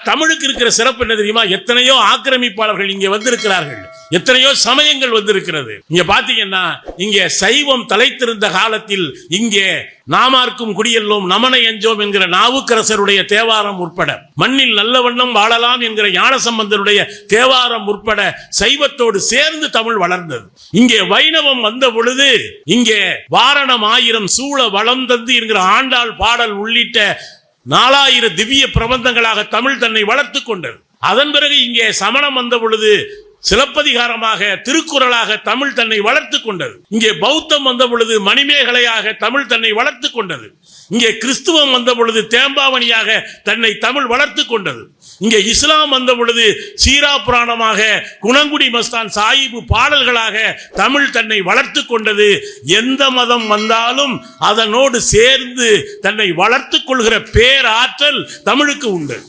தமிழுக்கு இருக்கிற சிறப்பு என்ன தெரியுமா? எத்தனையோ ஆக்கிரமிப்பாளர்கள் இங்கே வந்திருக்கிறார்கள், எத்தனையோ சமயங்கள் வந்திருக்கிறது. இங்க பாத்தீங்கன்னா இங்கே சைவம் தலைத்திருந்த காலத்தில் இங்கே நாமார்க்கும் குடியெல்லோம் நமனை எஞ்சோம் என்கிற நாவுக்கரசருடைய தேவாரம் உட்பட, மண்ணில் நல்ல வண்ணம் வாழலாம் என்கிற ஞானசம்பந்தருடைய தேவாரம் உட்பட சைவத்தோடு சேர்ந்து தமிழ் வளர்ந்தது. இங்கே வைணவம் வந்த பொழுது இங்கே வாரணம் ஆயிரம் சூழ வளம் தந்து என்கிற ஆண்டாள் பாடல் உள்ளிட்ட 4000 திவ்ய பிரபந்தங்களாக தமிழ் தன்னை வளர்த்துக் கொண்டது. அதன் பிறகு இங்கே சமணம் வந்த பொழுது சிலப்பதிகாரமாக திருக்குறளாக தமிழ் தன்னை வளர்த்துக் கொண்டது. இங்கே பௌத்தம் வந்த பொழுது மணிமேகலையாக தமிழ் தன்னை வளர்த்துக் கொண்டது. இங்கே கிறிஸ்துவம் வந்த பொழுது தேம்பாவணியாக தன்னை தமிழ் வளர்த்துக் கொண்டது. இங்கே இஸ்லாம் வந்த பொழுது சீரா புராணமாக குணங்குடி மஸ்தான் சாஹிபு பாடல்களாக தமிழ் தன்னை வளர்த்துக் கொண்டது. எந்த மதம் வந்தாலும் அதனோடு சேர்ந்து தன்னை வளர்த்துக் கொள்கிற பேராற்றல் தமிழுக்கு உண்டு.